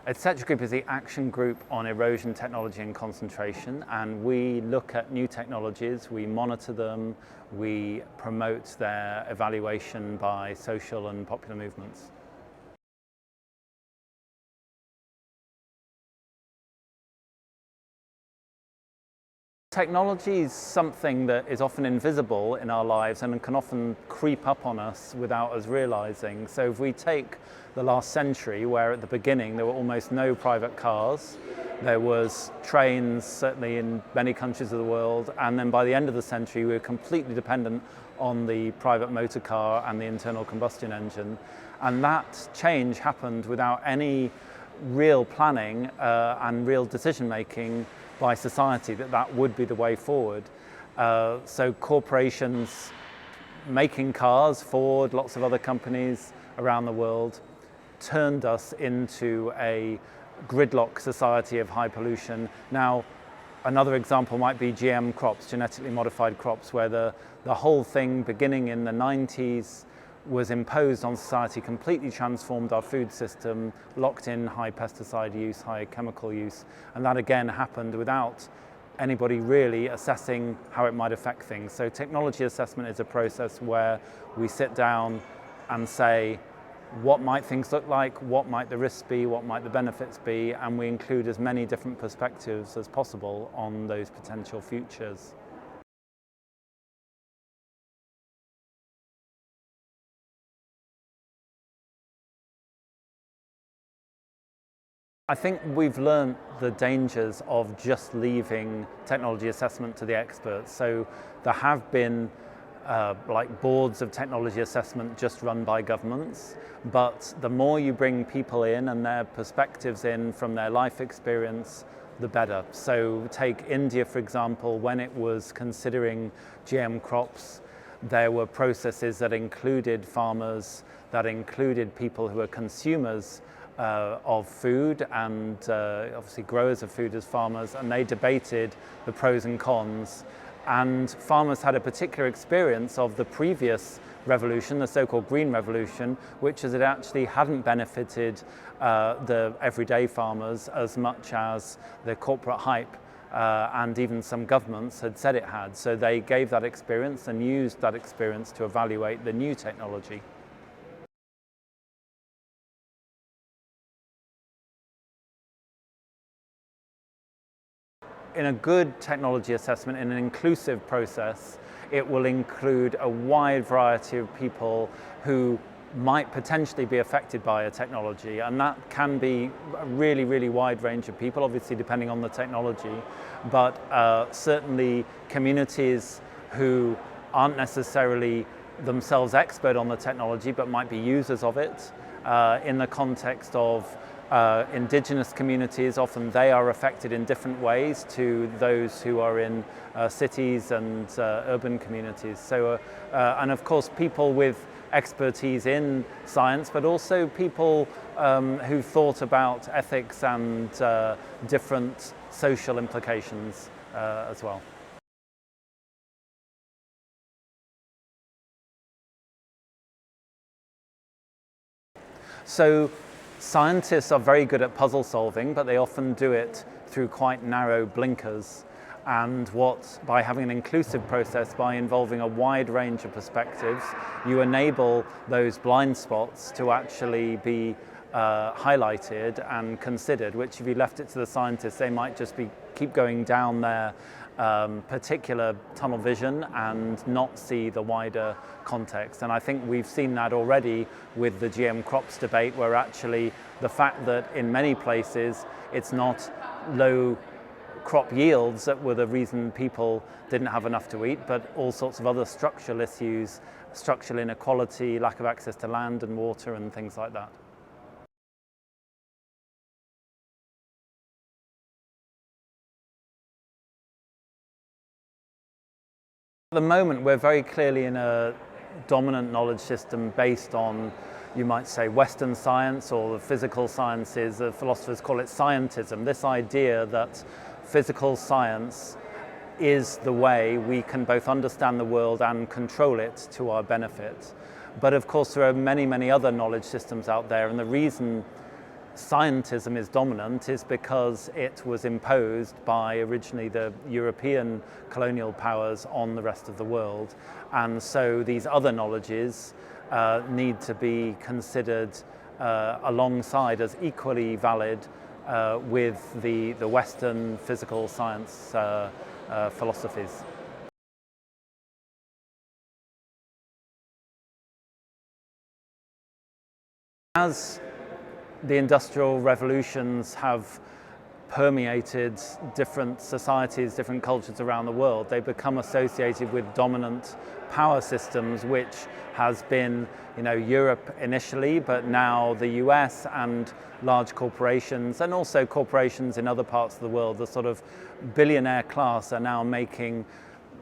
Etc. Group is the action group on erosion technology and concentration, and we look at new technologies, we monitor them, we promote their evaluation by social and popular movements. Technology is something that is often invisible in our lives and can often creep up on us without us realizing. So if we take the last century, where at the beginning there were almost no private cars, there was trains certainly in many countries of the world, and then by the end of the century we were completely dependent on the private motor car and the internal combustion engine. And that change happened without any real planning and real decision making by society that would be the way forward. So corporations making cars, Ford, lots of other companies around the world, turned us into a gridlock society of high pollution. Now, another example might be GM crops, genetically modified crops, where the whole thing beginning in the 90s was imposed on society, completely transformed our food system, locked in high pesticide use, high chemical use, and that again happened without anybody really assessing how it might affect things. So technology assessment is a process where we sit down and say, what might things look like, what might the risks be, what might the benefits be, and we include as many different perspectives as possible on those potential futures. I think we've learned the dangers of just leaving technology assessment to the experts. So there have been like boards of technology assessment just run by governments, but the more you bring people in and their perspectives in from their life experience, the better. So take India, for example, when it was considering GM crops, there were processes that included farmers, that included people who are consumers of food and obviously growers of food as farmers, and they debated the pros and cons. And farmers had a particular experience of the previous revolution, the so-called Green Revolution, which is it actually hadn't benefited the everyday farmers as much as the corporate hype and even some governments had said it had. So they gave that experience and used that experience to evaluate the new technology. In a good technology assessment, in an inclusive process, it will include a wide variety of people who might potentially be affected by a technology, and that can be a really, really wide range of people, obviously depending on the technology, but certainly communities who aren't necessarily themselves expert on the technology but might be users of it. In the context of indigenous communities, often they are affected in different ways to those who are in cities and urban communities. So, and of course people with expertise in science, but also people who've thought about ethics and different social implications as well. So scientists are very good at puzzle solving, but they often do it through quite narrow blinkers. And by having an inclusive process, by involving a wide range of perspectives, you enable those blind spots to actually be highlighted and considered, which if you left it to the scientists, they might just keep going down their particular tunnel vision and not see the wider context. And I think we've seen that already with the GM crops debate, where actually the fact that in many places it's not low crop yields that were the reason people didn't have enough to eat, but all sorts of other structural issues, structural inequality, lack of access to land and water and things like that. At the moment, we're very clearly in a dominant knowledge system based on, you might say, Western science or the physical sciences. The philosophers call it scientism, this idea that physical science is the way we can both understand the world and control it to our benefit. But of course, there are many, many other knowledge systems out there, and the reason scientism is dominant is because it was imposed by originally the European colonial powers on the rest of the world. And so these other knowledges need to be considered alongside as equally valid with the Western physical science philosophies. As the industrial revolutions have permeated different societies, different cultures around the world, they become associated with dominant power systems, which has been, Europe initially, but now the US and large corporations, and also corporations in other parts of the world. The sort of billionaire class are now making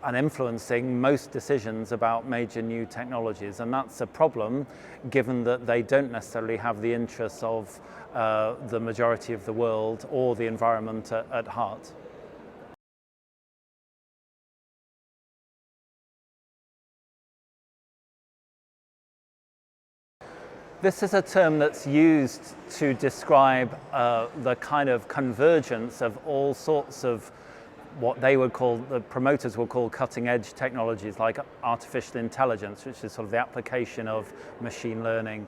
and influencing most decisions about major new technologies, and that's a problem given that they don't necessarily have the interests of the majority of the world or the environment at heart. This is a term that's used to describe the kind of convergence of all sorts of what they would call, the promoters will call cutting edge technologies like artificial intelligence, which is sort of the application of machine learning,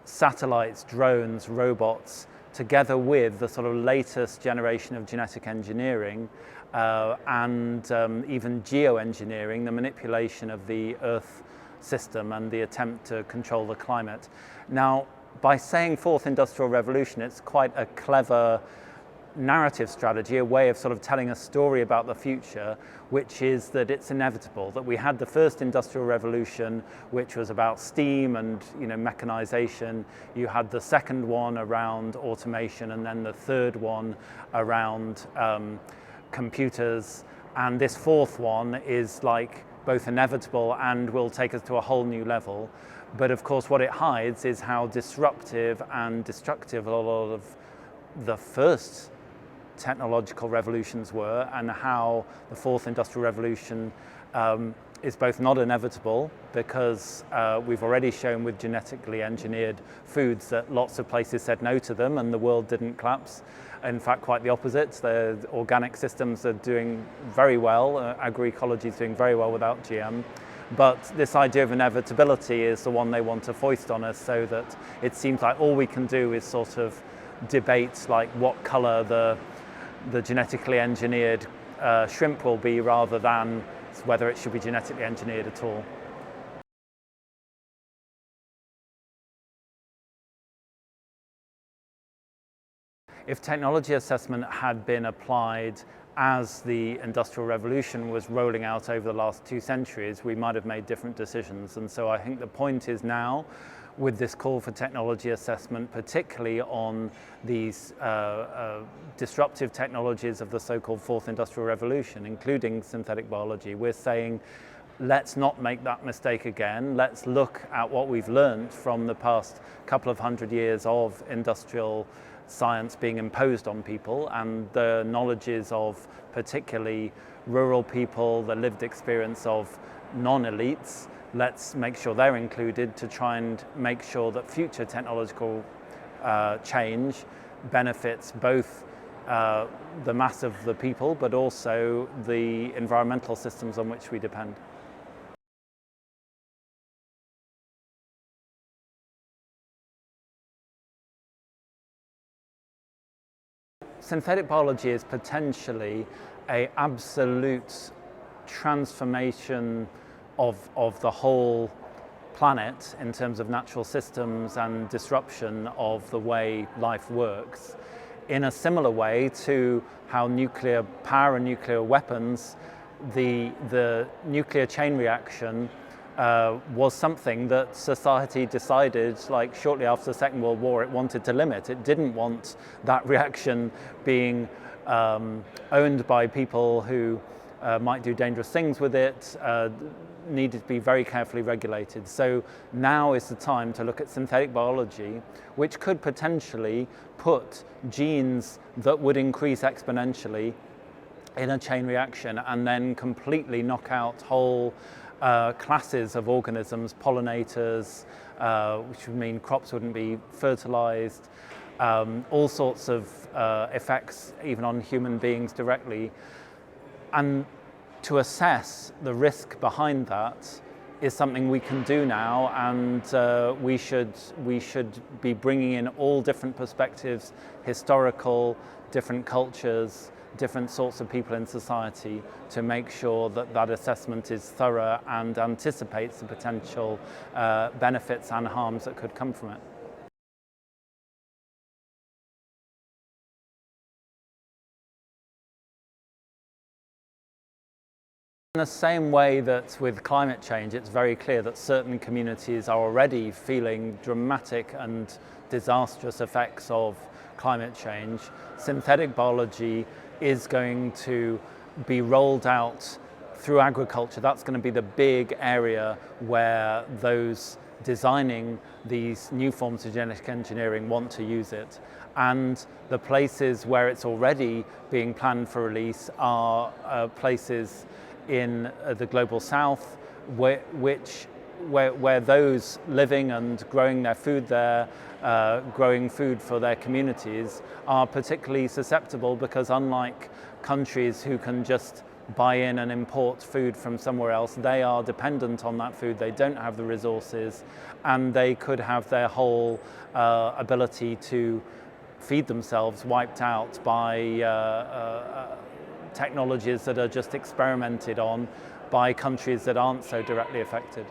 satellites, drones, robots, together with the sort of latest generation of genetic engineering and even geoengineering, the manipulation of the Earth system and the attempt to control the climate. Now, by saying fourth industrial revolution, it's quite a clever narrative strategy, a way of sort of telling a story about the future, which is that it's inevitable, that we had the first industrial revolution, which was about steam and mechanization. You had the second one around automation, and then the third one around computers. And this fourth one is like both inevitable and will take us to a whole new level. But of course, what it hides is how disruptive and destructive a lot of the first technological revolutions were, and how the fourth industrial revolution is both not inevitable, because we've already shown with genetically engineered foods that lots of places said no to them and the world didn't collapse. In fact, quite the opposite. The organic systems are doing very well, agroecology is doing very well without GM. But this idea of inevitability is the one they want to foist on us, so that it seems like all we can do is sort of debate like what color the genetically engineered shrimp will be, rather than whether it should be genetically engineered at all. If technology assessment had been applied as the Industrial Revolution was rolling out over the last 2 centuries, we might have made different decisions. And so I think the point is now, with this call for technology assessment, particularly on these disruptive technologies of the so-called Fourth Industrial Revolution, including synthetic biology, we're saying, let's not make that mistake again. Let's look at what we've learned from the past couple of hundred years of industrial science being imposed on people, and the knowledges of particularly rural people, the lived experience of non-elites. Let's make sure they're included to try and make sure that future technological change benefits both the mass of the people, but also the environmental systems on which we depend. Synthetic biology is potentially an absolute transformation of the whole planet in terms of natural systems and disruption of the way life works, in a similar way to how nuclear power and nuclear weapons, the nuclear chain reaction was something that society decided, like shortly after the Second World War, it wanted to limit. It didn't want that reaction being owned by people who might do dangerous things with it, needed to be very carefully regulated. So now is the time to look at synthetic biology, which could potentially put genes that would increase exponentially in a chain reaction and then completely knock out whole classes of organisms, pollinators, which would mean crops wouldn't be fertilized, all sorts of effects even on human beings directly. And to assess the risk behind that is something we can do now, and we should be bringing in all different perspectives, historical, different cultures, different sorts of people in society, to make sure that that assessment is thorough and anticipates the potential benefits and harms that could come from it. In the same way that with climate change, it's very clear that certain communities are already feeling dramatic and disastrous effects of climate change, synthetic biology is going to be rolled out through agriculture. That's going to be the big area where those designing these new forms of genetic engineering want to use it. And the places where it's already being planned for release are places in the global south, where those living and growing their food there, growing food for their communities, are particularly susceptible, because unlike countries who can just buy in and import food from somewhere else, they are dependent on that food. They don't have the resources, and they could have their whole ability to feed themselves wiped out by technologies that are just experimented on by countries that aren't so directly affected.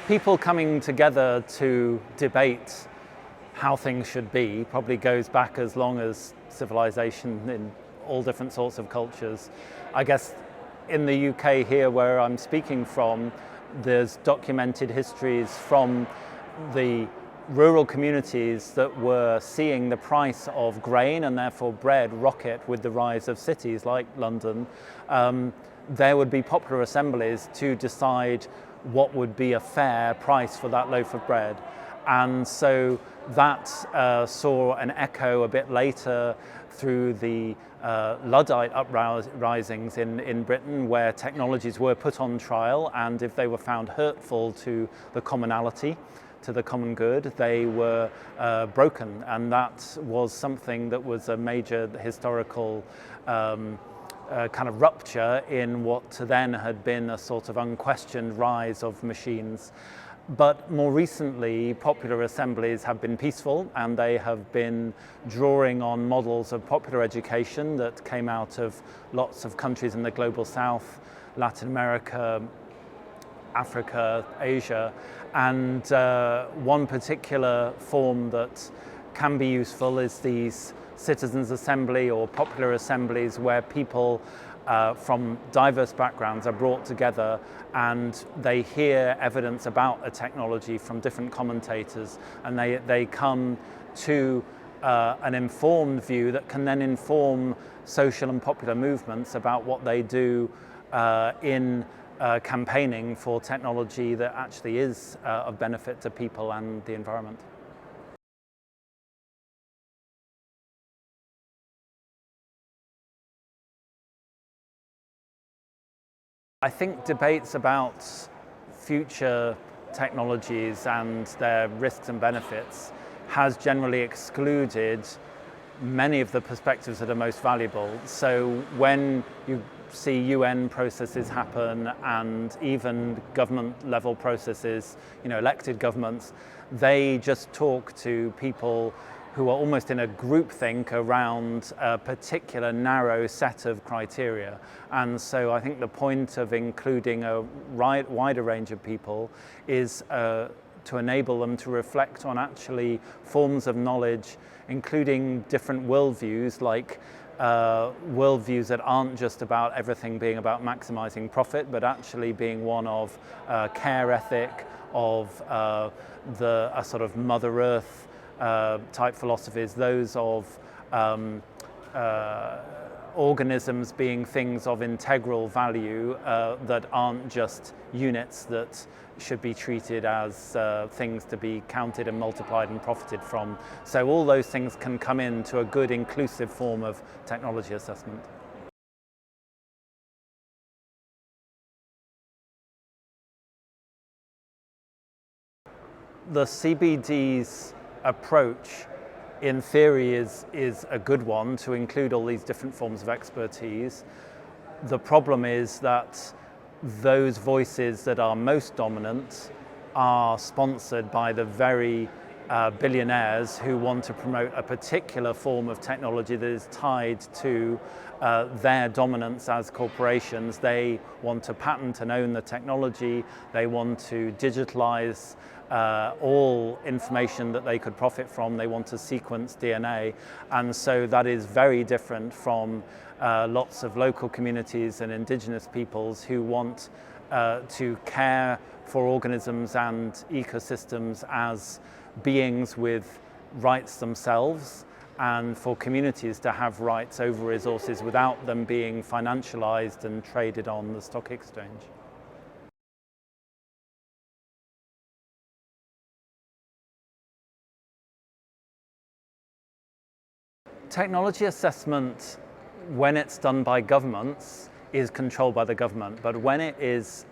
People coming together to debate how things should be probably goes back as long as civilization in all different sorts of cultures. I guess in the UK here, where I'm speaking from, there's documented histories from the rural communities that were seeing the price of grain and therefore bread rocket with the rise of cities like London. There would be popular assemblies to decide what would be a fair price for that loaf of bread. And so that saw an echo a bit later through the Luddite uprisings in Britain, where technologies were put on trial, and if they were found hurtful to the commonality, to the common good, they were broken. And that was something that was a major historical kind of rupture in what then had been a sort of unquestioned rise of machines. But more recently, popular assemblies have been peaceful, and they have been drawing on models of popular education that came out of lots of countries in the global south, Latin America, Africa, Asia. And one particular form that can be useful is these citizens' assembly or popular assemblies, where people from diverse backgrounds are brought together and they hear evidence about a technology from different commentators, and they come to an informed view that can then inform social and popular movements about what they do in campaigning for technology that actually is of benefit to people and the environment. I think debates about future technologies and their risks and benefits has generally excluded many of the perspectives that are most valuable. So when you see UN processes happen, and even government level processes, elected governments, they just talk to people who are almost in a groupthink around a particular narrow set of criteria. And so I think the point of including a wider range of people is to enable them to reflect on actually forms of knowledge, including different worldviews, like worldviews that aren't just about everything being about maximizing profit, but actually being one of care ethic, of a sort of Mother Earth type philosophies, those of organisms being things of integral value that aren't just units that should be treated as things to be counted and multiplied and profited from. So all those things can come into a good inclusive form of technology assessment. The CBD's approach in theory is a good one to include all these different forms of expertise. The problem is that those voices that are most dominant are sponsored by the very billionaires who want to promote a particular form of technology that is tied to their dominance as corporations. They want to patent and own the technology. They want to digitalize all information that they could profit from. They want to sequence DNA, and so that is very different from lots of local communities and indigenous peoples who want to care for organisms and ecosystems as beings with rights themselves, and for communities to have rights over resources without them being financialized and traded on the stock exchange. Technology assessment, when it's done by governments, is controlled by the government, but when it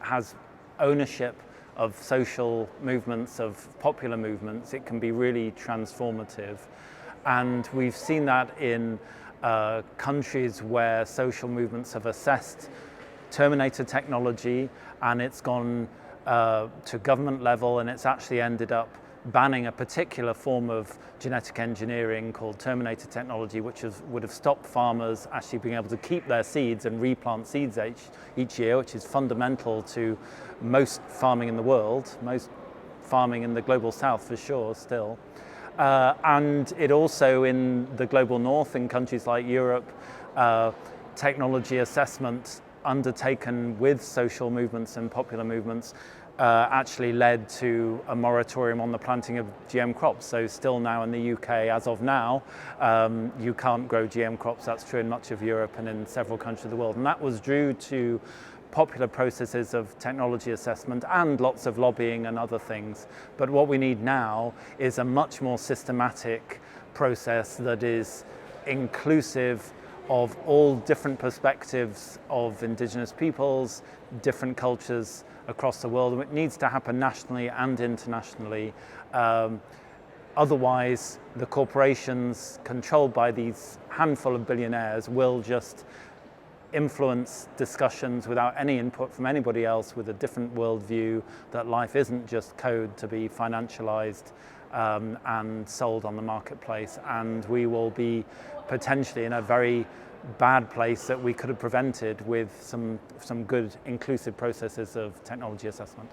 has ownership of social movements, of popular movements, it can be really transformative. And we've seen that in countries where social movements have assessed terminator technology, and it's gone to government level, and it's actually ended up banning a particular form of genetic engineering called terminator technology, which would have stopped farmers actually being able to keep their seeds and replant seeds each year, which is fundamental to most farming in the world, most farming in the global south for sure still. And it also in the global north, in countries like Europe, technology assessment undertaken with social movements and popular movements actually led to a moratorium on the planting of GM crops. So still now in the UK, as of now, you can't grow GM crops. That's true in much of Europe and in several countries of the world. And that was due to popular processes of technology assessment and lots of lobbying and other things. But what we need now is a much more systematic process that is inclusive of all different perspectives of indigenous peoples, different cultures across the world. It needs to happen nationally and internationally. Otherwise, the corporations controlled by these handful of billionaires will just influence discussions without any input from anybody else with a different worldview, that life isn't just code to be financialized and sold on the marketplace. And we will be potentially in a very bad place that we could have prevented with some good inclusive processes of technology assessment.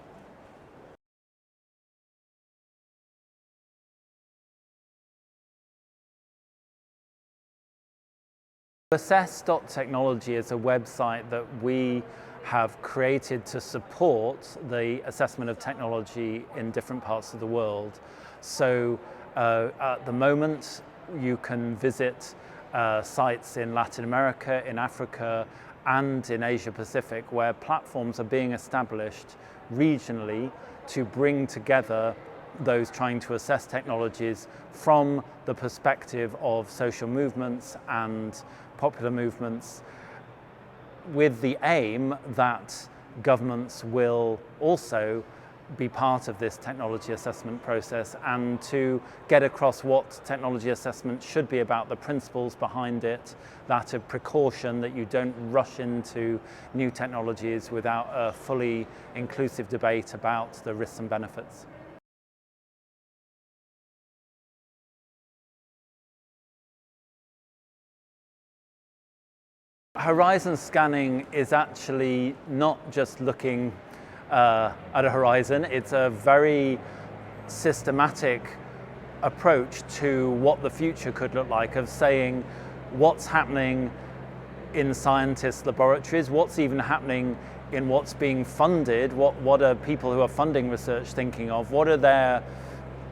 Assess.technology is a website that we have created to support the assessment of technology in different parts of the world. So at the moment, you can visit sites in Latin America, in Africa, and in Asia Pacific, where platforms are being established regionally to bring together those trying to assess technologies from the perspective of social movements and popular movements, with the aim that governments will also be part of this technology assessment process and to get across what technology assessment should be about, the principles behind it, that of precaution, that you don't rush into new technologies without a fully inclusive debate about the risks and benefits. Horizon scanning is actually not just looking at a horizon. It's a very systematic approach to what the future could look like, of saying what's happening in scientists' laboratories, what's even happening in what's being funded, what are people who are funding research thinking of, what are their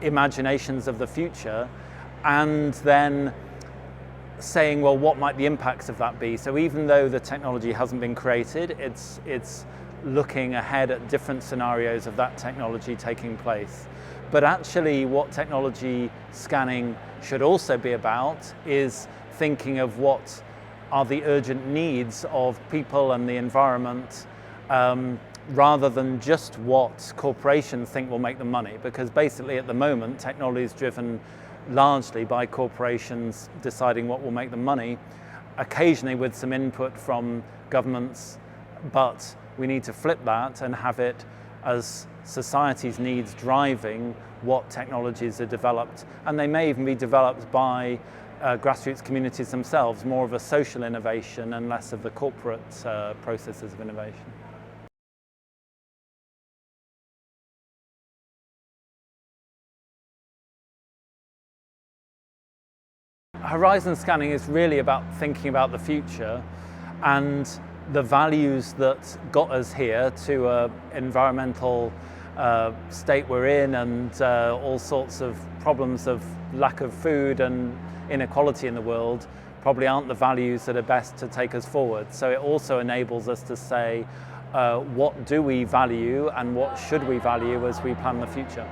imaginations of the future, and then saying, well, what might the impacts of that be? So even though the technology hasn't been created, it's looking ahead at different scenarios of that technology taking place. But actually what technology scanning should also be about is thinking of what are the urgent needs of people and the environment, rather than just what corporations think will make them money. Because basically at the moment, technology is driven largely by corporations deciding what will make them money, occasionally with some input from governments, but we need to flip that and have it as society's needs driving what technologies are developed. And they may even be developed by grassroots communities themselves, more of a social innovation and less of the corporate processes of innovation. Horizon scanning is really about thinking about the future and the values that got us here to an environmental state we're in, and all sorts of problems of lack of food and inequality in the world probably aren't the values that are best to take us forward. So it also enables us to say, what do we value and what should we value as we plan the future?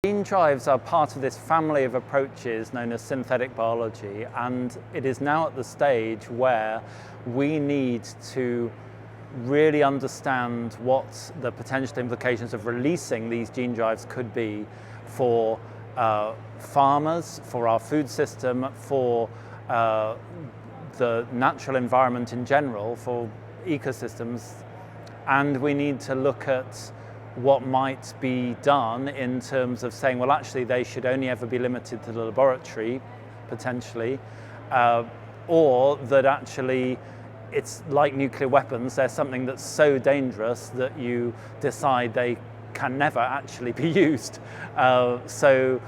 Gene drives are part of this family of approaches known as synthetic biology, and it is now at the stage where we need to really understand what the potential implications of releasing these gene drives could be for farmers, for our food system, for the natural environment in general, for ecosystems. And we need to look at what might be done in terms of saying, well, actually they should only ever be limited to the laboratory, potentially, or that actually it's like nuclear weapons, they're something that's so dangerous that you decide they can never actually be used. So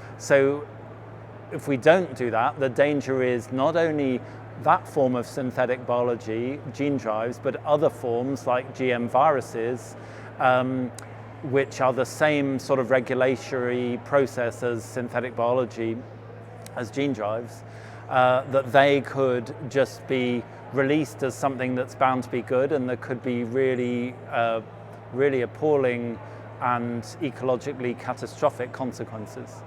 if we don't do that, the danger is not only that form of synthetic biology, gene drives, but other forms like GM viruses, which are the same sort of regulatory process as synthetic biology, as gene drives, that they could just be released as something that's bound to be good, and that could be really, really appalling and ecologically catastrophic consequences.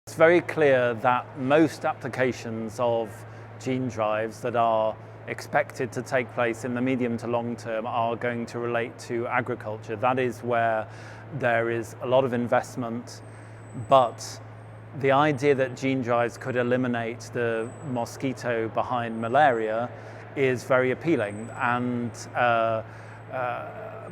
It's very clear that most applications of gene drives that are expected to take place in the medium to long term are going to relate to agriculture. That is where there is a lot of investment, but the idea that gene drives could eliminate the mosquito behind malaria is very appealing. And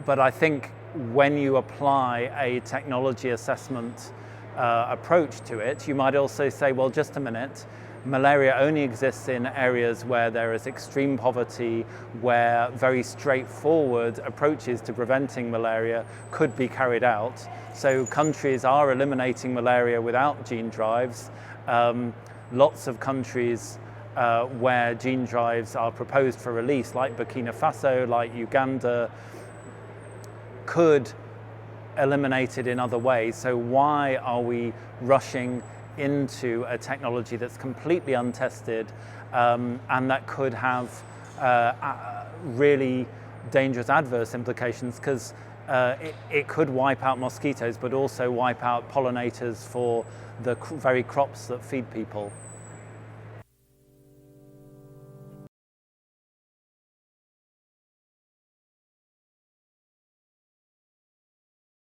but I think when you apply a technology assessment approach to it, you might also say, well, just a minute, malaria only exists in areas where there is extreme poverty, where very straightforward approaches to preventing malaria could be carried out. So countries are eliminating malaria without gene drives. Lots of countries where gene drives are proposed for release, like Burkina Faso, like Uganda, could eliminate it in other ways. So why are we rushing into a technology that's completely untested, and that could have really dangerous adverse implications, because it could wipe out mosquitoes but also wipe out pollinators for the very crops that feed people.